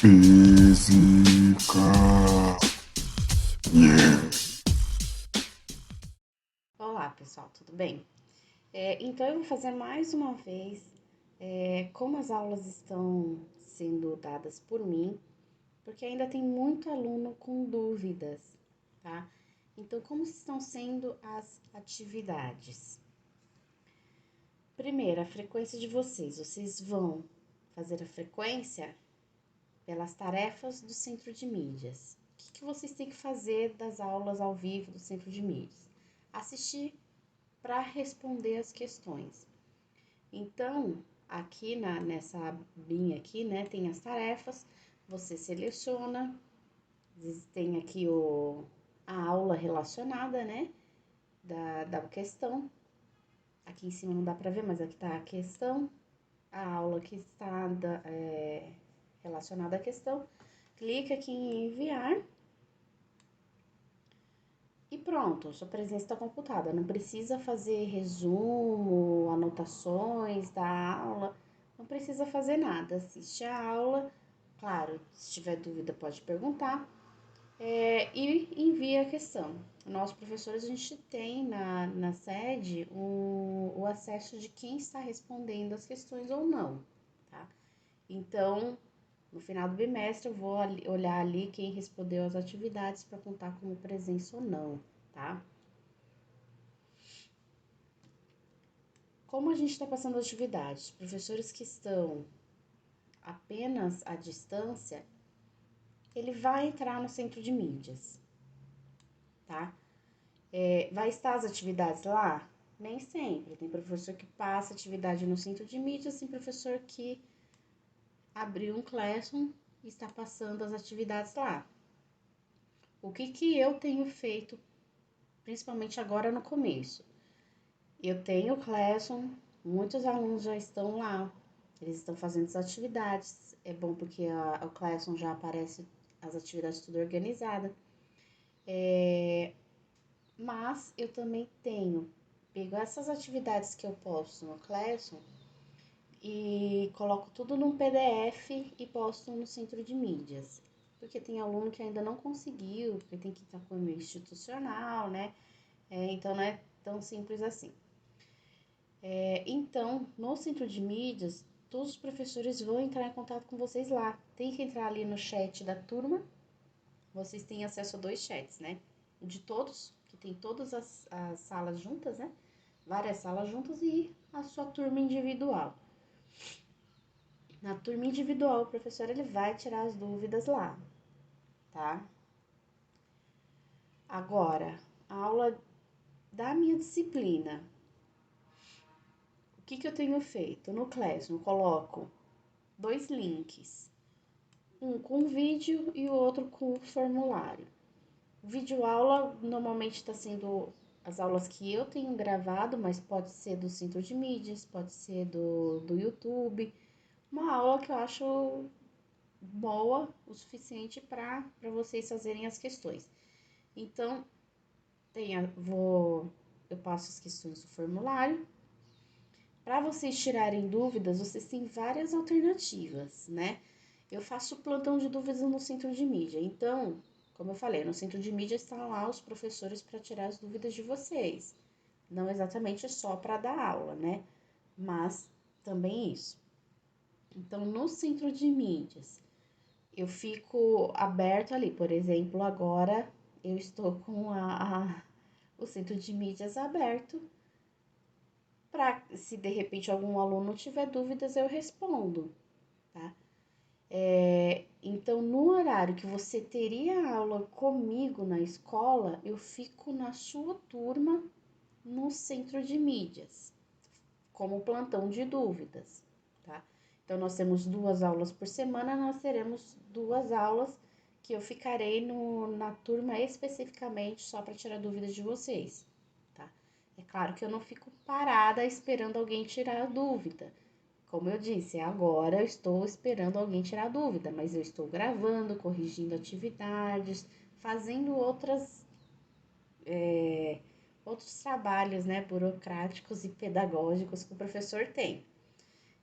Física. Yeah. Olá, pessoal, tudo bem? Então, eu vou fazer mais uma vez, como as aulas estão sendo dadas por mim, porque ainda tem muito aluno com dúvidas, tá? Então, como estão sendo as atividades? Primeiro, a frequência de vocês. Vocês vão fazer a frequência pelas tarefas do centro de mídias. O que vocês têm que fazer das aulas ao vivo do centro de mídias? Assistir para responder as questões. Então, aqui nessa abinha aqui, né, tem as tarefas, você seleciona, tem aqui a aula relacionada, né, da questão. Aqui em cima não dá para ver, mas aqui tá a questão, a aula que está relacionada à questão. Clica aqui em enviar e pronto, sua presença está computada. Não precisa fazer resumo, anotações da aula, não precisa fazer nada. Assiste a aula, claro, se tiver dúvida pode perguntar, e envia a questão. Nós, professores, a gente tem na sede o acesso de quem está respondendo as questões ou não, tá? Então, no final do bimestre, eu vou olhar ali quem respondeu as atividades para contar como presença ou não, tá? Como a gente está passando atividades, professores que estão apenas à distância, ele vai entrar no centro de mídias, tá? Vai estar as atividades lá? Nem sempre. Tem professor que passa atividade no centro de mídias, tem professor que abriu um Classroom e está passando as atividades lá. O que eu tenho feito, principalmente agora no começo? Eu tenho o Classroom, muitos alunos já estão lá, eles estão fazendo as atividades. É bom porque o Classroom já aparece as atividades tudo organizada. Mas eu também pego essas atividades que eu posto no Classroom e coloco tudo num PDF e posto no centro de mídias. Porque tem aluno que ainda não conseguiu, porque tem que estar com o e-mail institucional, né? Então não é tão simples assim. Então, no centro de mídias, todos os professores vão entrar em contato com vocês lá. Tem que entrar ali no chat da turma. Vocês têm acesso a 2 chats, né? O de todos, que tem todas as salas juntas, né? Várias salas juntas e a sua turma individual. Na turma individual, o professor ele vai tirar as dúvidas lá, tá? Agora, a aula da minha disciplina. O que eu tenho feito? No Classroom, coloco 2 links. Um com vídeo e o outro com formulário. Vídeo aula normalmente está sendo as aulas que eu tenho gravado, mas pode ser do centro de mídias, pode ser do YouTube. Uma aula que eu acho boa o suficiente para vocês fazerem as questões. Então, eu passo as questões do formulário. Para vocês tirarem dúvidas, vocês têm várias alternativas, né? Eu faço plantão de dúvidas no centro de mídia. Então, como eu falei, no centro de mídia estão lá os professores para tirar as dúvidas de vocês. Não exatamente só para dar aula, né? Mas também isso. Então, no centro de mídias, eu fico aberto ali. Por exemplo, agora eu estou com o centro de mídias aberto para, se de repente algum aluno tiver dúvidas, eu respondo, tá? Então, no horário que você teria aula comigo na escola, eu fico na sua turma no centro de mídias, como plantão de dúvidas, tá? Então, nós temos 2 aulas por semana, nós teremos 2 aulas que eu ficarei na turma especificamente só para tirar dúvidas de vocês, tá? É claro que eu não fico parada esperando alguém tirar a dúvida. Como eu disse, agora eu estou esperando alguém tirar dúvida, mas eu estou gravando, corrigindo atividades, fazendo outros trabalhos, né, burocráticos e pedagógicos que o professor tem.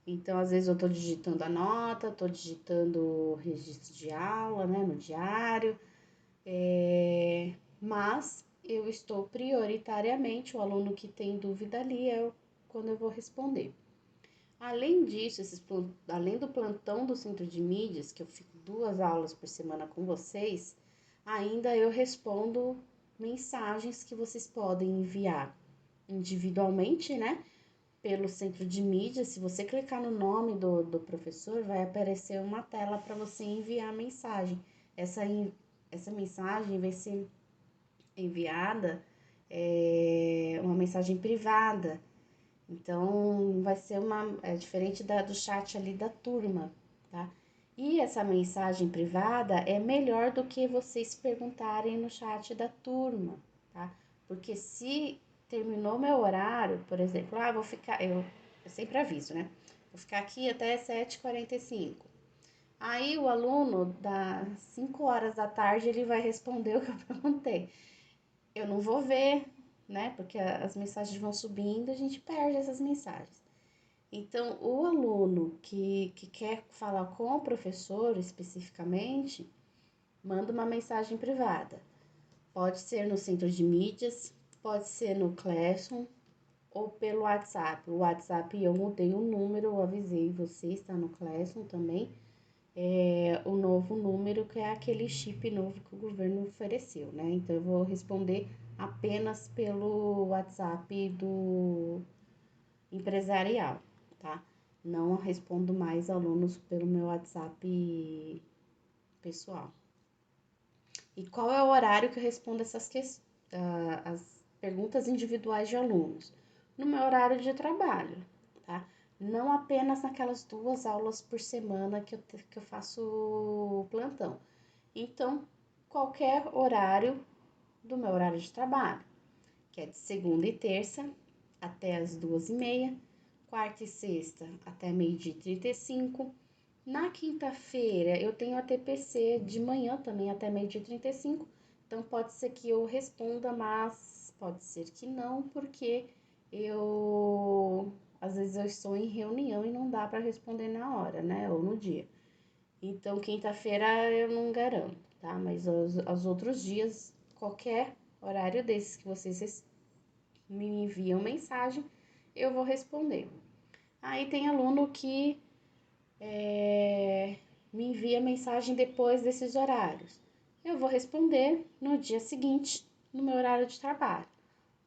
Então, às vezes eu tô digitando a nota, tô digitando o registro de aula, né, no diário, mas eu estou prioritariamente, o aluno que tem dúvida ali quando eu vou responder. Além disso, além do plantão do centro de mídias, que eu fico 2 aulas por semana com vocês, ainda eu respondo mensagens que vocês podem enviar individualmente, né? Pelo centro de mídias. Se você clicar no nome do professor, vai aparecer uma tela para você enviar a mensagem. Essa mensagem vai ser enviada, uma mensagem privada. Então, vai ser diferente do chat ali da turma, tá? E essa mensagem privada é melhor do que vocês perguntarem no chat da turma, tá? Porque se terminou meu horário, por exemplo, vou ficar, eu sempre aviso, né? Vou ficar aqui até 7h45. Aí o aluno, das 5 horas da tarde, ele vai responder o que eu perguntei. Eu não vou ver, né? Porque as mensagens vão subindo, a gente perde essas mensagens. Então, o aluno que quer falar com o professor especificamente, manda uma mensagem privada. Pode ser no centro de mídias, pode ser no Classroom ou pelo WhatsApp. O WhatsApp eu mudei o número, eu avisei você, está no Classroom também. O novo número, que é aquele chip novo que o governo ofereceu, né? Então, eu vou responder apenas pelo WhatsApp do empresarial, tá? Não respondo mais alunos pelo meu WhatsApp pessoal. E qual é o horário que eu respondo as perguntas individuais de alunos? No meu horário de trabalho, tá? Não apenas naquelas 2 aulas por semana que eu faço plantão. Então, qualquer horário do meu horário de trabalho, que é de segunda e terça até as 2h30, quarta e sexta até 12h35. Na quinta-feira eu tenho a TPC de manhã também até 12h35. Então pode ser que eu responda, mas pode ser que não, porque às vezes eu estou em reunião e não dá para responder na hora, né? Ou no dia. Então quinta-feira eu não garanto, tá? Mas aos outros dias, qualquer horário desses que vocês me enviam mensagem, eu vou responder. Aí tem aluno que me envia mensagem depois desses horários. Eu vou responder no dia seguinte, no meu horário de trabalho.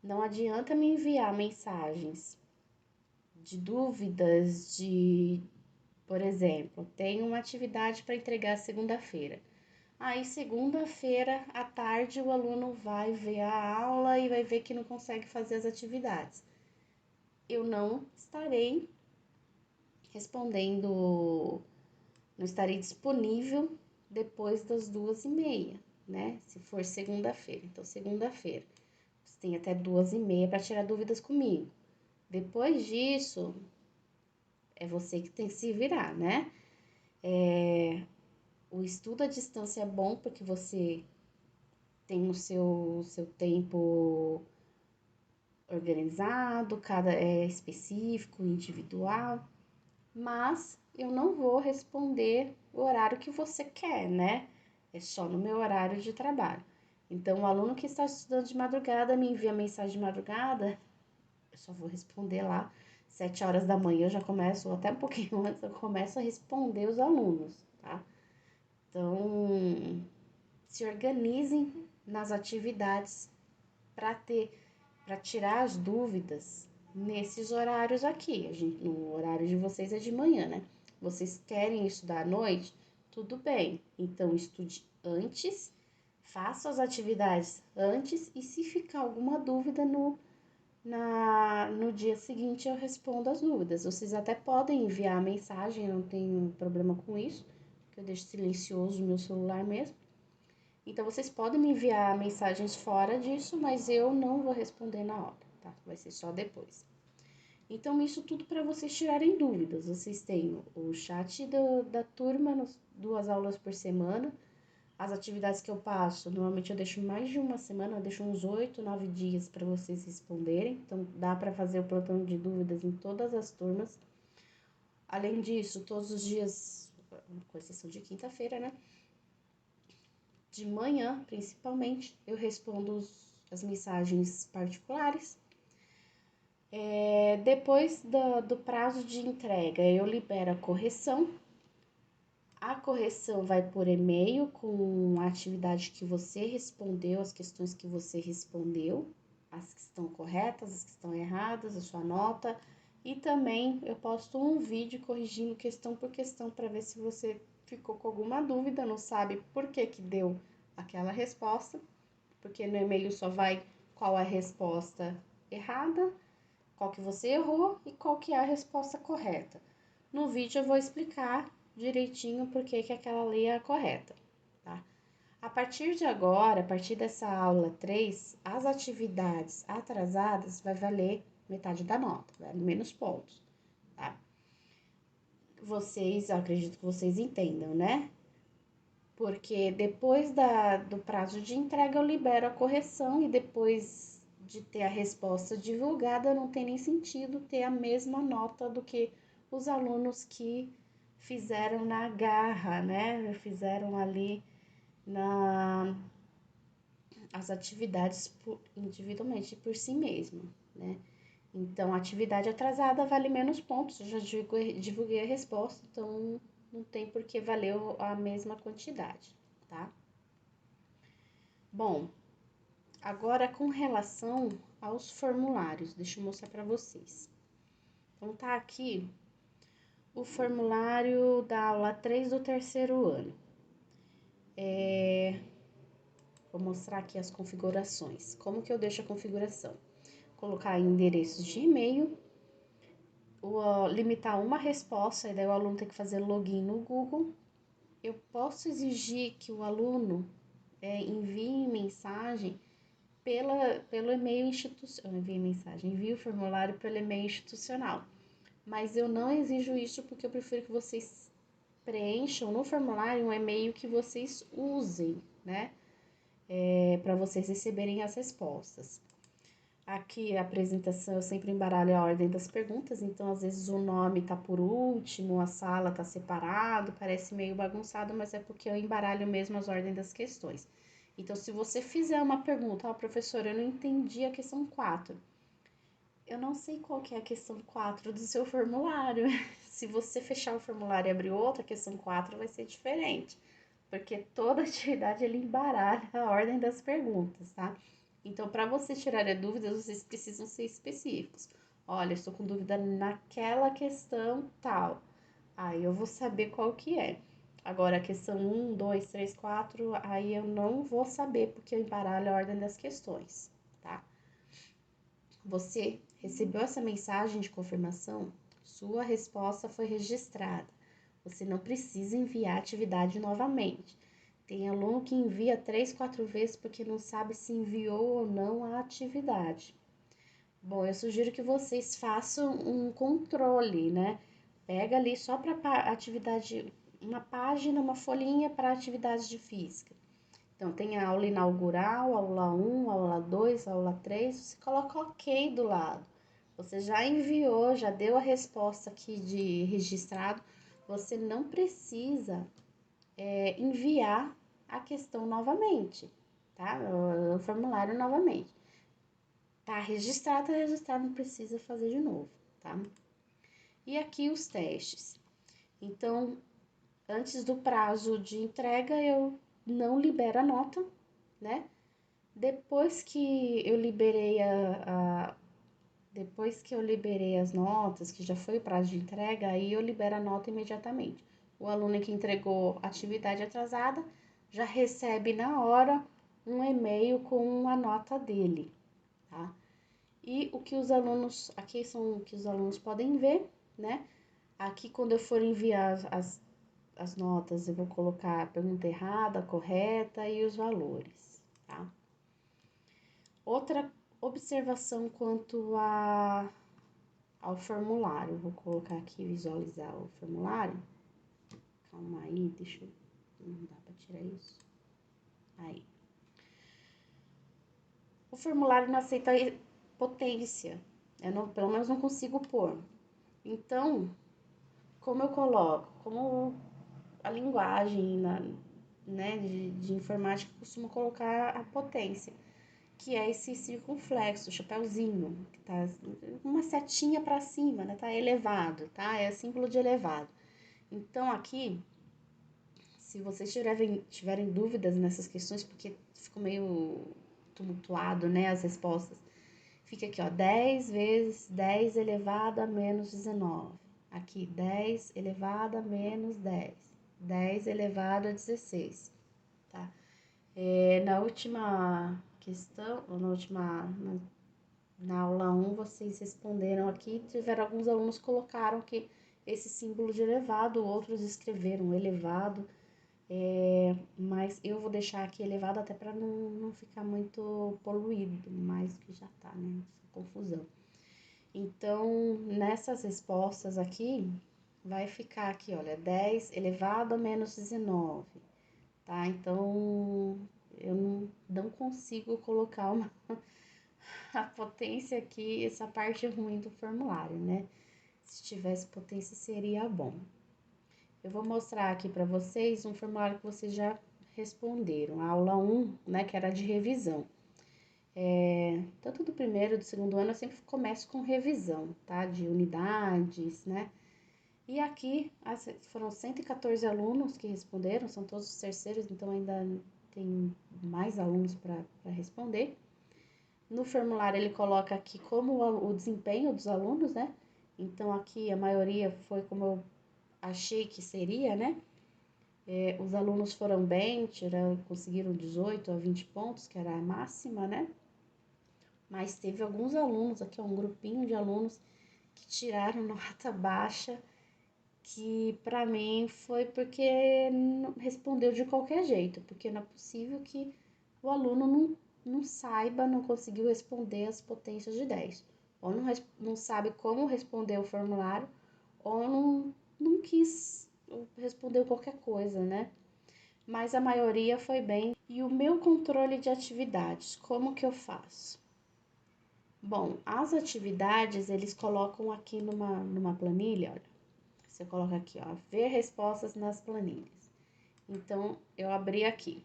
Não adianta me enviar mensagens de dúvidas, por exemplo, tenho uma atividade para entregar segunda-feira. Aí, segunda-feira à tarde, o aluno vai ver a aula e vai ver que não consegue fazer as atividades. Eu não estarei respondendo, não estarei disponível depois das 2h30, né? Se for segunda-feira. Então, segunda-feira, você tem até 2h30 para tirar dúvidas comigo. Depois disso, é você que tem que se virar, né? O estudo à distância é bom porque você tem o seu tempo organizado, cada específico, individual, mas eu não vou responder o horário que você quer, né? É só no meu horário de trabalho. Então, o aluno que está estudando de madrugada me envia mensagem de madrugada, eu só vou responder lá 7 horas da manhã, eu já começo, ou até um pouquinho antes, eu começo a responder os alunos, tá? Então, se organizem nas atividades para tirar as dúvidas nesses horários aqui. No horário de vocês é de manhã, né? Vocês querem estudar à noite? Tudo bem. Então estude antes, faça as atividades antes e se ficar alguma dúvida no dia seguinte eu respondo as dúvidas. Vocês até podem enviar a mensagem, não tenho problema com isso, que eu deixo silencioso no meu celular mesmo. Então, vocês podem me enviar mensagens fora disso, mas eu não vou responder na hora, tá? Vai ser só depois. Então, isso tudo para vocês tirarem dúvidas. Vocês têm o chat da turma, 2 aulas por semana. As atividades que eu passo, normalmente eu deixo mais de uma semana, eu deixo uns 8, 9 dias para vocês responderem. Então, dá para fazer o plantão de dúvidas em todas as turmas. Além disso, todos os dias, com exceção de quinta-feira, né? De manhã, principalmente, eu respondo as mensagens particulares. Depois do prazo de entrega, eu libero a correção. A correção vai por e-mail com a atividade que você respondeu, as questões que você respondeu, as que estão corretas, as que estão erradas, a sua nota. E também eu posto um vídeo corrigindo questão por questão para ver se você ficou com alguma dúvida, não sabe por que que deu aquela resposta, porque no e-mail só vai qual é a resposta errada, qual que você errou e qual que é a resposta correta. No vídeo eu vou explicar direitinho por que que aquela lei é a correta, tá? A partir de agora, a partir dessa aula 3, as atividades atrasadas vai valer metade da nota, vale menos pontos, tá? Vocês, eu acredito que vocês entendam, né? Porque depois do prazo de entrega eu libero a correção e depois de ter a resposta divulgada, não tem nem sentido ter a mesma nota do que os alunos que fizeram na garra, né? Fizeram ali as atividades individualmente por si mesmo, né? Então, a atividade atrasada vale menos pontos, eu já divulguei a resposta, então não tem por que valer a mesma quantidade, tá? Bom, agora com relação aos formulários, deixa eu mostrar para vocês. Então, tá aqui o formulário da aula 3 do terceiro ano. Vou mostrar aqui as configurações. Como que eu deixo a configuração? Colocar endereços de e-mail, limitar uma resposta, e daí o aluno tem que fazer login no Google. Eu posso exigir que o aluno envie mensagem pelo e-mail institucional, envie o formulário pelo e-mail institucional. Mas eu não exijo isso porque eu prefiro que vocês preencham no formulário um e-mail que vocês usem, né? Para vocês receberem as respostas. Aqui a apresentação eu sempre embaralho a ordem das perguntas, então às vezes o nome tá por último, a sala tá separado, parece meio bagunçado, mas é porque eu embaralho mesmo as ordens das questões. Então, se você fizer uma pergunta, professora, eu não entendi a questão 4. Eu não sei qual que é a questão 4 do seu formulário. Se você fechar o formulário e abrir outra, a questão 4 vai ser diferente. Porque toda atividade ele embaralha a ordem das perguntas, tá? Então, para você tirar dúvidas, vocês precisam ser específicos. Olha, estou com dúvida naquela questão tal. Aí eu vou saber qual que é. Agora, a questão 1, 2, 3, 4, aí eu não vou saber, porque eu embaralho a ordem das questões, tá? Você recebeu essa mensagem de confirmação? Sua resposta foi registrada. Você não precisa enviar a atividade novamente. Tem aluno que envia 3, 4 vezes porque não sabe se enviou ou não a atividade. Bom, eu sugiro que vocês façam um controle, né? Pega ali só para atividade, uma página, uma folhinha para atividades de física. Então, tem a aula inaugural, aula 1, aula 2, aula 3, você coloca OK do lado. Você já enviou, já deu a resposta aqui de registrado, você não precisa enviar a questão novamente, tá? O formulário novamente. Tá registrado, não precisa fazer de novo, tá? E aqui os testes. Então, antes do prazo de entrega, eu não libero a nota, né? Depois que eu liberei depois que eu liberei as notas, que já foi o prazo de entrega, aí eu libero a nota imediatamente. O aluno que entregou atividade atrasada já recebe na hora um e-mail com a nota dele, tá? E o que os alunos, aqui são o que os alunos podem ver, né? Aqui, quando eu for enviar as notas, eu vou colocar a pergunta errada, correta e os valores, tá? Outra observação quanto ao formulário, vou colocar aqui, visualizar o formulário. Calma aí, deixa eu... Não dá pra tirar isso. Aí. O formulário não aceita potência. Eu não, pelo menos não consigo pôr. Então, como eu coloco? Como a linguagem né, de informática costuma colocar a potência, que é esse circunflexo, chapéuzinho, que tá uma setinha para cima, né? Tá elevado, tá? É símbolo de elevado. Então, aqui, se vocês tiverem dúvidas nessas questões, porque ficou meio tumultuado, né, as respostas, fica aqui, ó, 10 vezes 10 elevado a menos 19. Aqui, 10 elevado a menos 10. 10 elevado a 16, tá? Na última questão, ou na aula 1, vocês responderam aqui, tiveram alguns alunos que colocaram que esse símbolo de elevado, outros escreveram elevado, mas eu vou deixar aqui elevado até para não ficar muito poluído, mais do que já tá, né? Essa confusão. Então, nessas respostas aqui, vai ficar aqui, olha, 10 elevado a menos 19, tá? Então, eu não consigo colocar a potência aqui, essa parte ruim do formulário, né? Se tivesse potência, seria bom. Eu vou mostrar aqui para vocês um formulário que vocês já responderam, a aula 1, né, que era de revisão. Tanto do primeiro e do segundo ano, eu sempre começo com revisão, tá? De unidades, né? E aqui foram 114 alunos que responderam, são todos os terceiros, então ainda tem mais alunos para responder. No formulário ele coloca aqui como o desempenho dos alunos, né? Então aqui a maioria foi como eu achei que seria, né? Os alunos foram bem, conseguiram 18 a 20 pontos, que era a máxima, né? Mas teve alguns alunos, aqui um grupinho de alunos que tiraram nota baixa, que para mim foi porque não respondeu de qualquer jeito, porque não é possível que o aluno não saiba, não conseguiu responder as potências de 10, ou não sabe como responder o formulário, ou não quis responder qualquer coisa, né? Mas a maioria foi bem. E o meu controle de atividades, como que eu faço? Bom, as atividades eles colocam aqui numa planilha, olha. Você coloca aqui, ó, ver respostas nas planilhas. Então, eu abri aqui.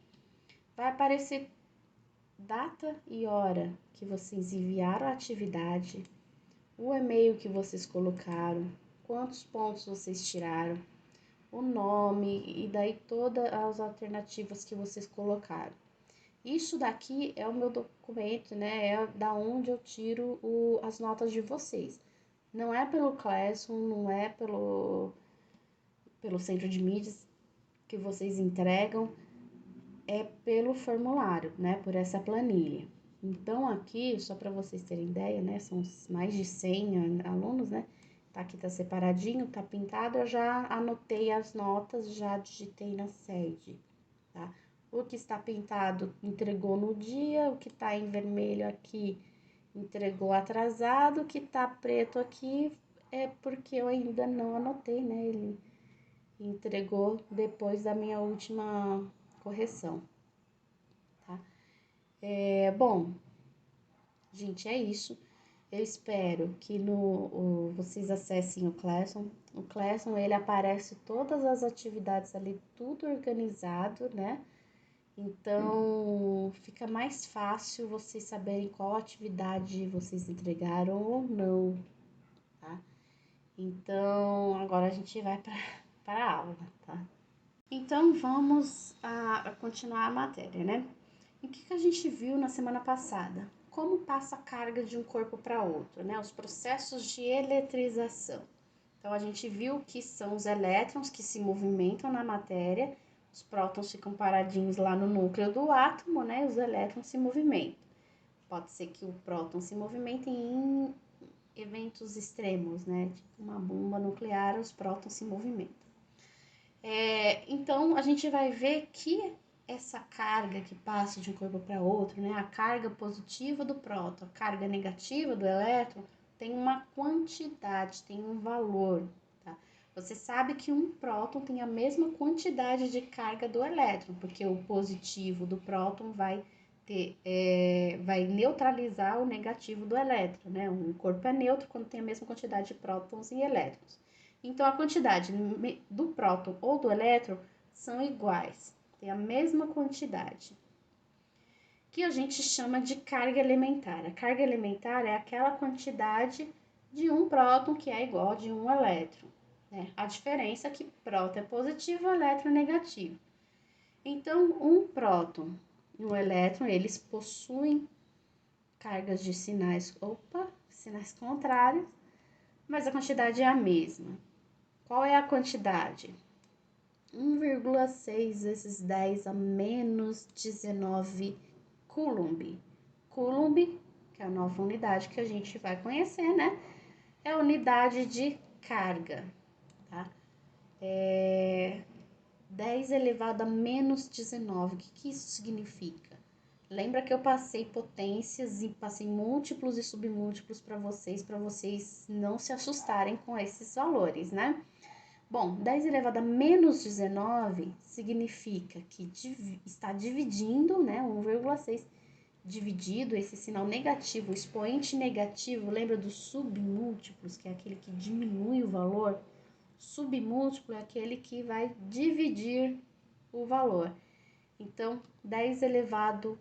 Vai aparecer data e hora que vocês enviaram a atividade, o e-mail que vocês colocaram, quantos pontos vocês tiraram, o nome e daí todas as alternativas que vocês colocaram. Isso daqui é o meu documento, né? É da onde eu tiro as notas de vocês. Não é pelo Classroom, não é pelo centro de mídias que vocês entregam, é pelo formulário, né? Por essa planilha. Então, aqui, só para vocês terem ideia, né? São mais de 100 alunos, né? Tá aqui, tá separadinho, tá pintado, eu já anotei as notas, já digitei na sede, tá? O que está pintado entregou no dia, o que tá em vermelho aqui entregou atrasado, o que tá preto aqui é porque eu ainda não anotei, né? Ele entregou depois da minha última correção, tá? Bom, gente, é isso. Eu espero que vocês acessem o Classroom. O Classroom, ele aparece todas as atividades ali, tudo organizado, né? Então, fica mais fácil vocês saberem qual atividade vocês entregaram ou não, tá? Então, agora a gente vai para a aula, tá? Então, vamos a continuar a matéria, né? E o que a gente viu na semana passada? Como passa a carga de um corpo para outro, né? Os processos de eletrização. Então, a gente viu que são os elétrons que se movimentam na matéria, os prótons ficam paradinhos lá no núcleo do átomo, né? Os elétrons se movimentam. Pode ser que o próton se movimente em eventos extremos, né? Tipo uma bomba nuclear, os prótons se movimentam. Então, a gente vai ver que essa carga que passa de um corpo para outro, né, a carga positiva do próton, a carga negativa do elétron, tem uma quantidade, tem um valor, tá? Você sabe que um próton tem a mesma quantidade de carga do elétron, porque o positivo do próton vai neutralizar o negativo do elétron, né? Um corpo é neutro quando tem a mesma quantidade de prótons e elétrons. Então, a quantidade do próton ou do elétron são iguais, tem a mesma quantidade, que a gente chama de carga elementar. A carga elementar é aquela quantidade de um próton que é igual de um elétron, né? A diferença é que próton é positivo e elétron é negativo. Então, um próton e um elétron, eles possuem cargas de sinais contrários, mas a quantidade é a mesma. Qual é a quantidade? 1,6 vezes 10 a menos 19 Coulomb. Coulomb, que é a nova unidade que a gente vai conhecer, né? É a unidade de carga, tá? 10 elevado a menos 19. O que isso significa? Lembra que eu passei potências e passei múltiplos e submúltiplos para vocês não se assustarem com esses valores, né? Bom, 10 elevado a menos 19 significa que está dividindo, né, 1,6 dividido, esse sinal negativo, o expoente negativo, lembra dos submúltiplos, que é aquele que diminui o valor? Submúltiplo é aquele que vai dividir o valor. Então, 10 elevado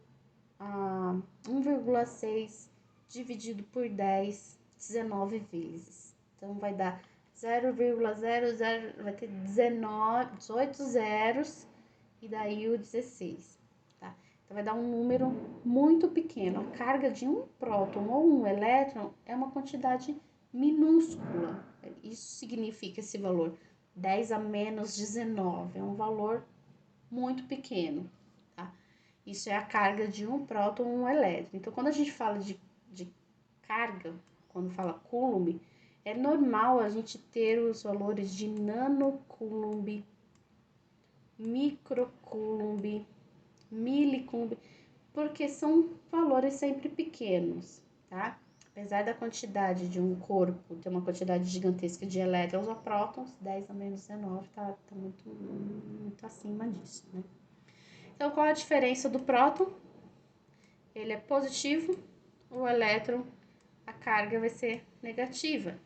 a 1,6 dividido por 10, 19 vezes. Então, vai dar 0,00, vai ter 18 zeros e daí o 16, tá? Então, vai dar um número muito pequeno. A carga de um próton ou um elétron é uma quantidade minúscula. Isso significa esse valor, 10 a menos 19, é um valor muito pequeno, tá? Isso é a carga de um próton ou um elétron. Então, quando a gente fala de carga, quando fala Coulomb, é normal a gente ter os valores de nanocoulomb, microcoulomb, milicoulomb, porque são valores sempre pequenos, tá? Apesar da quantidade de um corpo ter uma quantidade gigantesca de elétrons ou prótons, 10 a menos 19 tá muito acima disso, né? Então, qual a diferença do próton? Ele é positivo, o elétron, a carga vai ser negativa.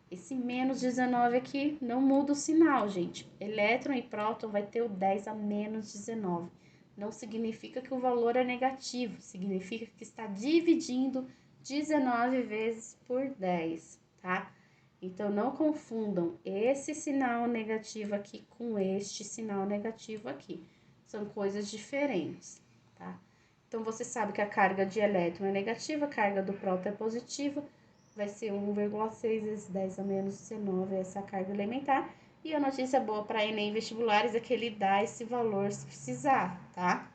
Esse menos 19 aqui não muda o sinal, gente. Elétron e próton vai ter o 10 a menos 19. Não significa que o valor é negativo, significa que está dividindo 19 vezes por 10, tá? Então, não confundam esse sinal negativo aqui com este sinal negativo aqui. São coisas diferentes, tá? Então, você sabe que a carga de elétron é negativa, a carga do próton é positiva, vai ser 1,6 vezes 10 a menos 19, essa carga elementar. E a notícia boa para Enem vestibulares é que ele dá esse valor se precisar, tá?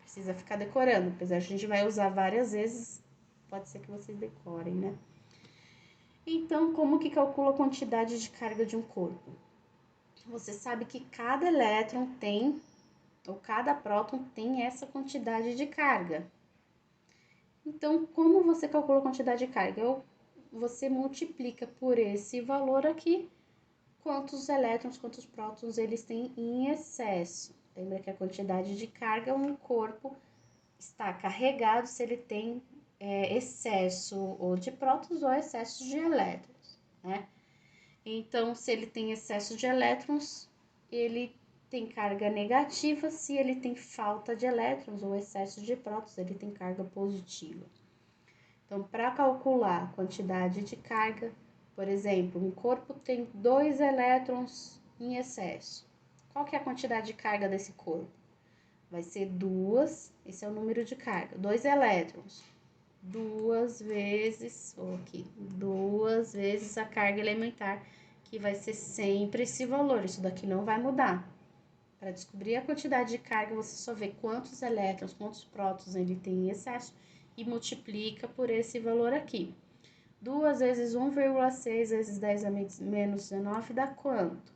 Precisa ficar decorando, apesar de a gente vai usar várias vezes, pode ser que vocês decorem, né? Então, como que calcula a quantidade de carga de um corpo? Você sabe que cada elétron tem, ou cada próton tem essa quantidade de carga. Então, como você calcula a quantidade de carga? Você multiplica por esse valor aqui, quantos elétrons, quantos prótons eles têm em excesso. Lembra que a quantidade de carga, um corpo está carregado se ele tem excesso ou de prótons ou excesso de elétrons, né? Então, se ele tem excesso de elétrons, ele tem carga negativa. Se ele tem falta de elétrons ou excesso de prótons, ele tem carga positiva. Então, para calcular a quantidade de carga, por exemplo, um corpo tem 2 elétrons em excesso. Qual que é a quantidade de carga desse corpo? Vai ser 2, esse é o número de carga, 2 elétrons. 2 vezes, ou aqui, 2 vezes a carga elementar, que vai ser sempre esse valor, isso daqui não vai mudar. Para descobrir a quantidade de carga, você só vê quantos elétrons, quantos prótons ele tem em excesso e multiplica por esse valor aqui. 2 vezes 1,6 vezes 10 a menos 19 dá quanto?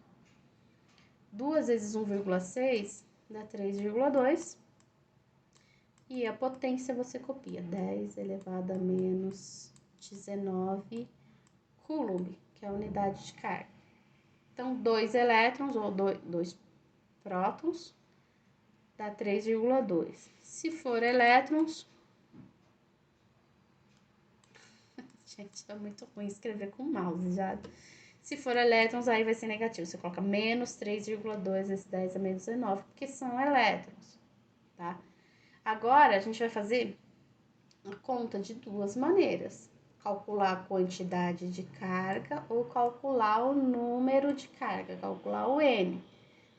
2 vezes 1,6 dá 3,2. E a potência você copia, 10 elevado a menos 19 Coulomb, que é a unidade de carga. Então, 2 elétrons ou 2 prótons dá 3,2. Se for elétrons... Gente, é muito ruim escrever com mouse, já Se for elétrons, aí vai ser negativo. Você coloca menos 3,2 vezes 10 a menos 19, porque são elétrons, tá? Agora, a gente vai fazer a conta de duas maneiras. Calcular a quantidade de carga ou calcular o número de carga, calcular o N.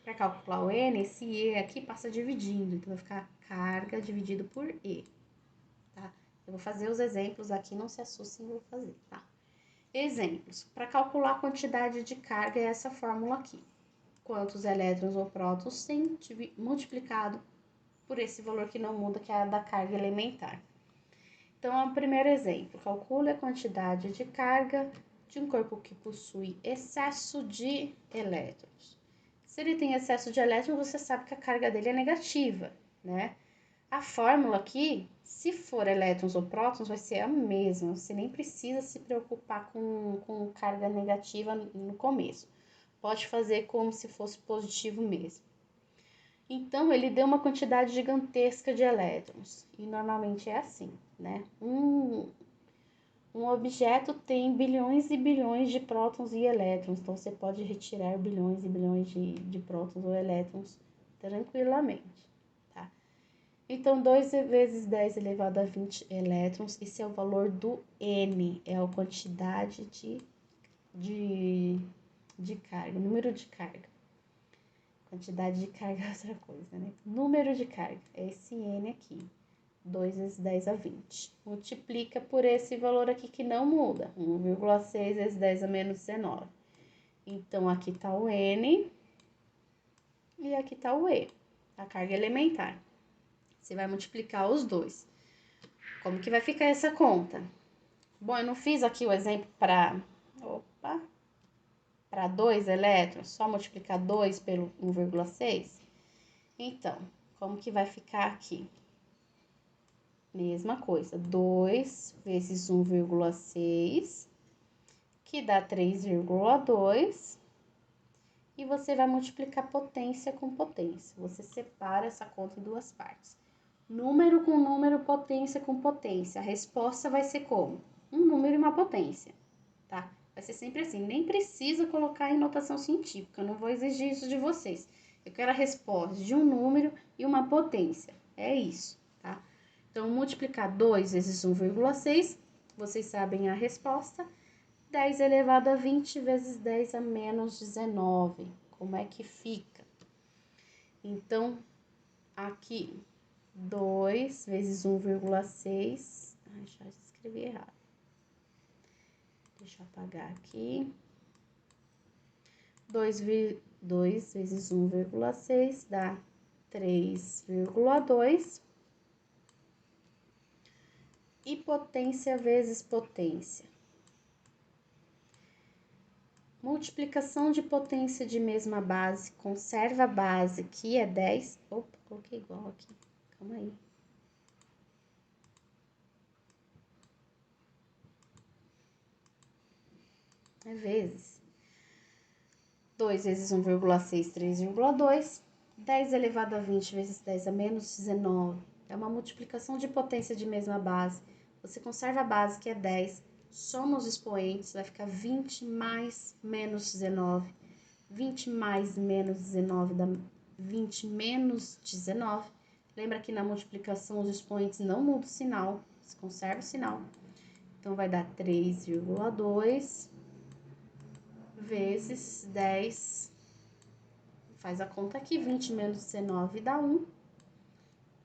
Para calcular o N, esse E aqui passa dividindo, então vai ficar carga dividido por E, tá? Eu vou fazer os exemplos aqui, não se assustem, eu vou fazer, tá? Exemplos. Para calcular a quantidade de carga é essa fórmula aqui. Quantos elétrons ou prótons tem multiplicado por esse valor que não muda, que é a da carga elementar. Então, o primeiro exemplo, calcule a quantidade de carga de um corpo que possui excesso de elétrons. Se ele tem excesso de elétrons, você sabe que a carga dele é negativa, né? A fórmula aqui, se for elétrons ou prótons, vai ser a mesma. Você nem precisa se preocupar com carga negativa no começo. Pode fazer como se fosse positivo mesmo. Então, ele deu uma quantidade gigantesca de elétrons. E normalmente é assim, né? Um objeto tem bilhões e bilhões de prótons e elétrons. Então, você pode retirar bilhões e bilhões de prótons ou elétrons tranquilamente, tá? Então, 2 vezes 10 elevado a 20 elétrons, esse é o valor do N, é a quantidade de carga, número de carga. Quantidade de carga é outra coisa, né? Número de carga, é esse N aqui, 2 vezes 10 a 20. Multiplica por esse valor aqui que não muda, 1,6 vezes 10 a menos 19. Então, aqui tá o N e aqui tá o E, a carga elementar. Você vai multiplicar os dois. Como que vai ficar essa conta? Bom, eu não fiz aqui o exemplo para 2 elétrons, só multiplicar 2 pelo 1,6. Então, como que vai ficar aqui? Mesma coisa, 2 vezes 1,6, que dá 3,2. E você vai multiplicar potência com potência. Você separa essa conta em duas partes. Número com número, potência com potência. A resposta vai ser como? Um número e uma potência, tá? Vai ser sempre assim. Nem precisa colocar em notação científica. Eu não vou exigir isso de vocês. Eu quero a resposta de um número e uma potência. É isso, tá? Então, multiplicar 2 vezes 1,6, vocês sabem a resposta. 10 elevado a 20 vezes 10 a menos 19. Como é que fica? Então, aqui, 2 vezes 1,6. Ai, já escrevi errado. Deixa eu apagar aqui. 2 vezes 1,6 dá 3,2. E potência vezes potência. Multiplicação de potência de mesma base, conserva a base, que é 10. Opa, coloquei igual aqui. Calma aí. É vezes. 2 vezes 1,6, 3,2. 10 elevado a 20 vezes 10 a menos 19. É uma multiplicação de potência de mesma base. Você conserva a base, que é 10. Soma os expoentes, vai ficar 20 mais menos 19. 20 mais menos 19 dá 20 menos 19. Lembra que na multiplicação os expoentes não mudam o sinal, você conserva o sinal. Então, vai dar 3,2 vezes 10. Faz a conta aqui, 20 menos 19 dá 1.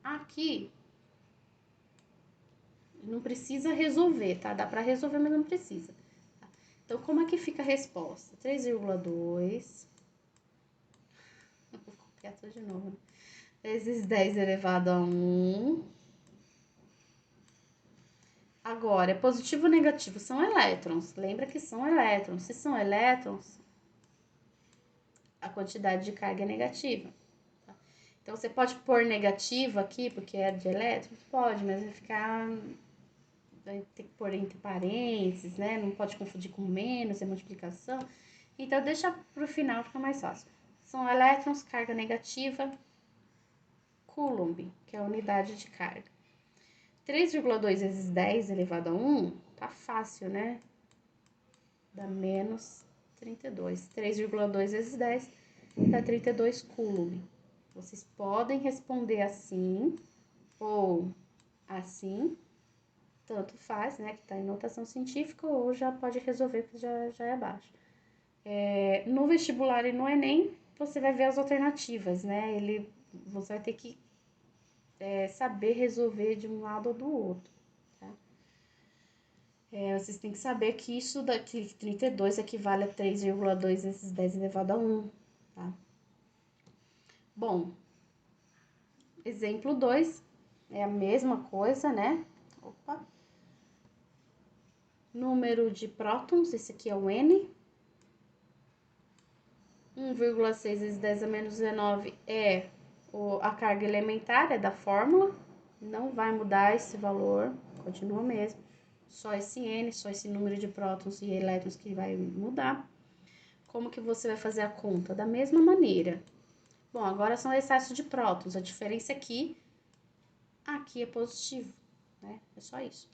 Aqui, não precisa resolver, tá? Dá pra resolver, mas não precisa. Então, como é que fica a resposta? 3,2. Vou copiar tudo de novo, né? Vezes 10 elevado a 1. Agora, é positivo ou negativo? São elétrons. Lembra que são elétrons. Se são elétrons, a quantidade de carga é negativa. Tá? Então, você pode pôr negativo aqui, porque é de elétrons? Pode, mas vai ficar... Vai ter que pôr entre parênteses, né? Não pode confundir com menos, é multiplicação. Então, deixa pro final, fica mais fácil. São elétrons, carga negativa, Coulomb, que é a unidade de carga. 3,2 vezes 10 elevado a 1, tá fácil, né? Dá menos 32. 3,2 vezes 10 dá 32 coulomb. Vocês podem responder assim ou assim, tanto faz, né, que tá em notação científica, ou já pode resolver, que já é abaixo. No vestibular e no Enem, você vai ver as alternativas, né, você vai ter que saber resolver de um lado ou do outro, tá? Vocês têm que saber que isso daqui, 32, equivale a 3,2 vezes 10 elevado a 1, tá? Bom, exemplo 2 é a mesma coisa, né? Opa. Número de prótons, esse aqui é o N. 1,6 vezes 10 a menos 19 é a carga elementar, é da fórmula. Não vai mudar esse valor, continua mesmo. Só esse N, só esse número de prótons e elétrons que vai mudar. Como que você vai fazer a conta? Da mesma maneira. Bom, agora são excesso de prótons. A diferença aqui é positivo, né? É só isso.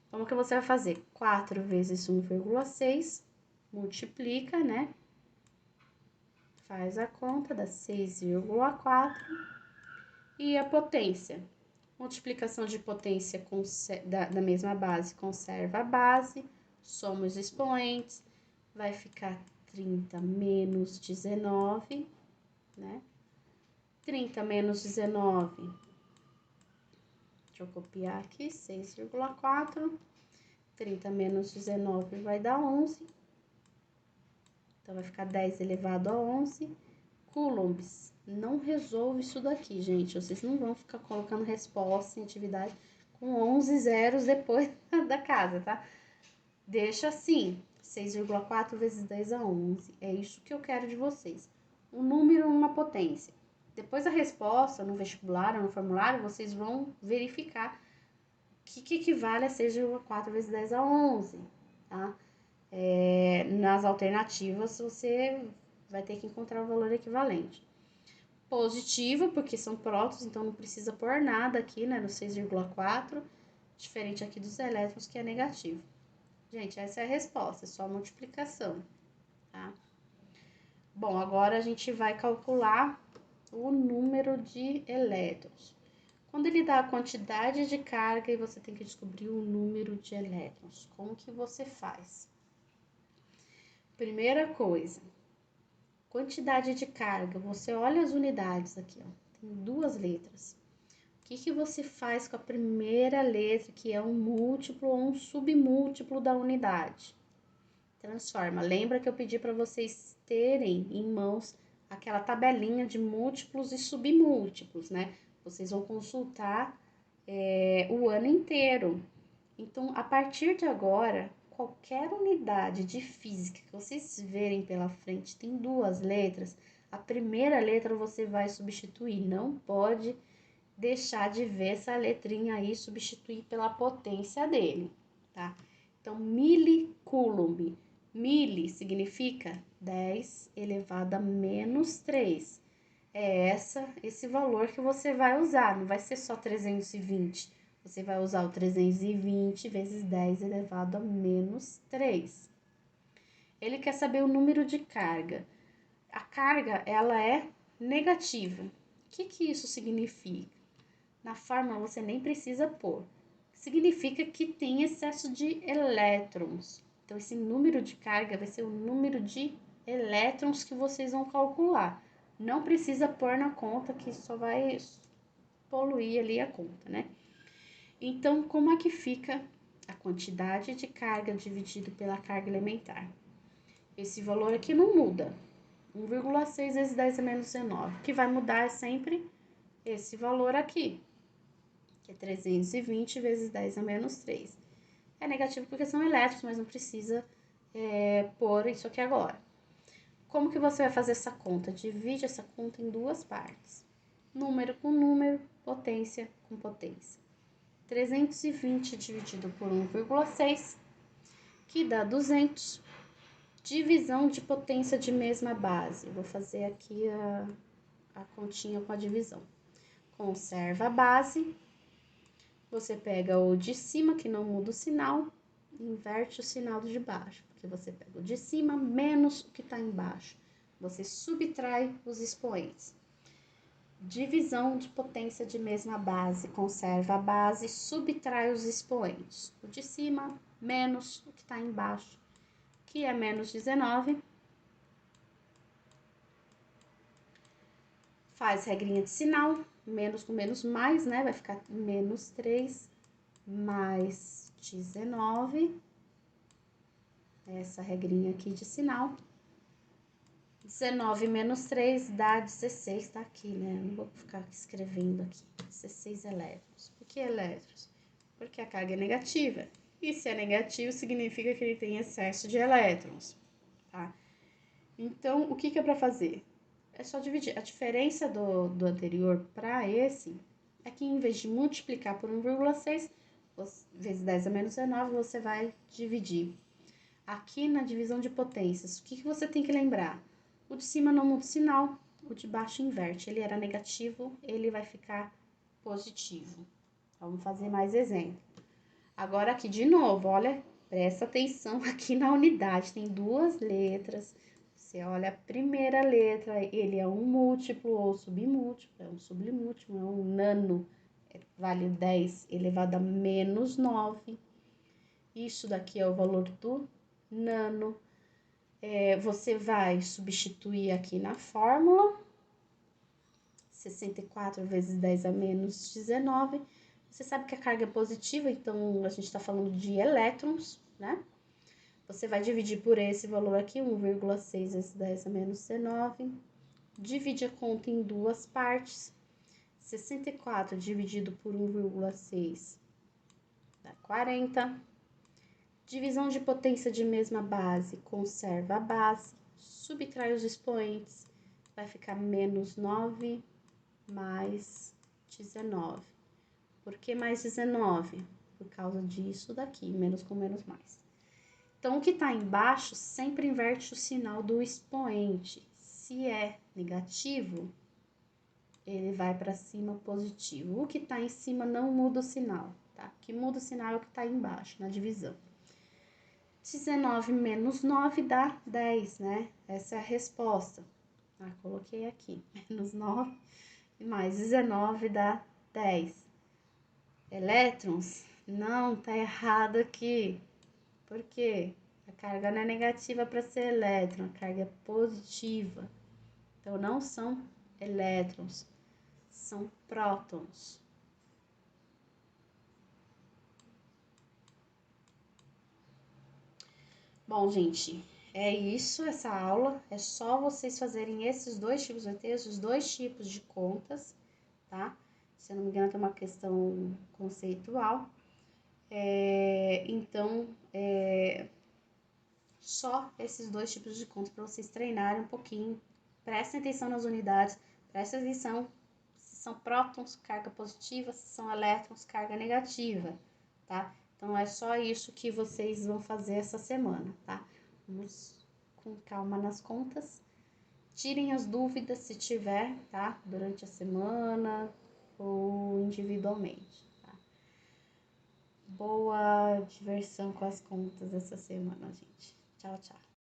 Como que você vai fazer? 4 vezes 1,6, multiplica, né? Faz a conta, dá 6,4. E a potência? Multiplicação de potência da mesma base, conserva a base, soma os expoentes, vai ficar 30 menos 19, né? 30 menos 19, deixa eu copiar aqui, 6,4. 30 menos 19 vai dar 11. Então, vai ficar 10 elevado a 11 coulombs. Não resolve isso daqui, gente. Vocês não vão ficar colocando resposta em atividade com 11 zeros depois da casa, tá? Deixa assim, 6,4 vezes 10 a 11. É isso que eu quero de vocês. Um número, uma potência. Depois da resposta, no vestibular ou no formulário, vocês vão verificar o que equivale a 6,4 vezes 10 a 11, tá? Nas alternativas, você vai ter que encontrar o valor equivalente. Positivo, porque são prótons, então não precisa pôr nada aqui, né, no 6,4, diferente aqui dos elétrons, que é negativo. Gente, essa é a resposta, é só multiplicação, tá? Bom, agora a gente vai calcular o número de elétrons. Quando ele dá a quantidade de carga e você tem que descobrir o número de elétrons, como que você faz? Primeira coisa, quantidade de carga. Você olha as unidades aqui, ó, tem duas letras. O que você faz com a primeira letra, que é um múltiplo ou um submúltiplo da unidade? Transforma. Lembra que eu pedi para vocês terem em mãos aquela tabelinha de múltiplos e submúltiplos, né? Vocês vão consultar o ano inteiro. Então, a partir de agora, qualquer unidade de física que vocês verem pela frente tem duas letras, a primeira letra você vai substituir. Não pode deixar de ver essa letrinha aí, substituir pela potência dele, tá? Então, milicoulomb. Mili significa 10 elevado a menos 3. É esse valor que você vai usar, não vai ser só 320. Você vai usar o 320 vezes 10 elevado a menos 3. Ele quer saber o número de carga. A carga, ela é negativa. O que isso significa? Na fórmula você nem precisa pôr. Significa que tem excesso de elétrons. Então, esse número de carga vai ser o número de elétrons que vocês vão calcular. Não precisa pôr na conta, que só vai poluir ali a conta, né? Então, como é que fica a quantidade de carga dividido pela carga elementar? Esse valor aqui não muda. 1,6 vezes 10 a menos 19. O que vai mudar é sempre esse valor aqui, que é 320 vezes 10 a menos 3. É negativo porque são elétrons, mas não precisa pôr isso aqui agora. Como que você vai fazer essa conta? Divide essa conta em duas partes. Número com número, potência com potência. 320 dividido por 1,6, que dá 200. Divisão de potência de mesma base. Vou fazer aqui a continha com a divisão. Conserva a base. Você pega o de cima, que não muda o sinal, e inverte o sinal do de baixo, porque Porque você pega o de cima menos o que tá embaixo. Você subtrai os expoentes. Divisão de potência de mesma base. Conserva a base, subtrai os expoentes. O de cima menos o que tá embaixo, que é menos 19. Faz regrinha de sinal, menos com menos mais, né? Vai ficar menos 3 mais 19. Essa regrinha aqui de sinal. 19 menos 3 dá 16, tá aqui, né? Não vou ficar escrevendo aqui. 16 elétrons. Por que elétrons? Porque a carga é negativa. E se é negativo, significa que ele tem excesso de elétrons, tá? Então, o que é para fazer? É só dividir. A diferença do anterior para esse é que em vez de multiplicar por 1,6, vezes 10 a menos 19, você vai dividir. Aqui na divisão de potências, o que você tem que lembrar? O de cima não muda o sinal, o de baixo inverte. Ele era negativo, ele vai ficar positivo. Vamos fazer mais exemplo. Agora aqui de novo, olha, presta atenção aqui na unidade, tem duas letras. Você olha a primeira letra, ele é um múltiplo ou submúltiplo, é um submúltiplo, é um nano, vale 10 elevado a menos 9. Isso daqui é o valor do nano. Você vai substituir aqui na fórmula, 64 vezes 10 a menos 19. Você sabe que a carga é positiva, então a gente tá falando de elétrons, né? Você vai dividir por esse valor aqui, 1,6 vezes 10 a menos 19. Divide a conta em duas partes. 64 dividido por 1,6 dá 40. Divisão de potência de mesma base, conserva a base, subtrai os expoentes, vai ficar menos 9 mais 19. Por que mais 19? Por causa disso daqui, menos com menos mais. Então, o que está embaixo sempre inverte o sinal do expoente. Se é negativo, ele vai para cima positivo. O que está em cima não muda o sinal, tá? O que muda o sinal é o que está embaixo, na divisão. 19 menos 9 dá 10, né? Essa é a resposta. Coloquei aqui. Menos 9 mais 19 dá 10. Elétrons? Não, tá errado aqui. Por quê? A carga não é negativa para ser elétron, a carga é positiva. Então, não são elétrons, são prótons. Bom, gente, é isso, essa aula. É só vocês fazerem esses dois tipos, vai ter esses dois tipos de contas, tá? Se eu não me engano, tem uma questão conceitual. Então, só esses dois tipos de contas para vocês treinarem um pouquinho. Prestem atenção nas unidades, prestem atenção se são prótons, carga positiva, se são elétrons, carga negativa, tá? Então, é só isso que vocês vão fazer essa semana, tá? Vamos com calma nas contas. Tirem as dúvidas se tiver, tá? Durante a semana ou individualmente, tá? Boa diversão com as contas essa semana, gente. Tchau, tchau.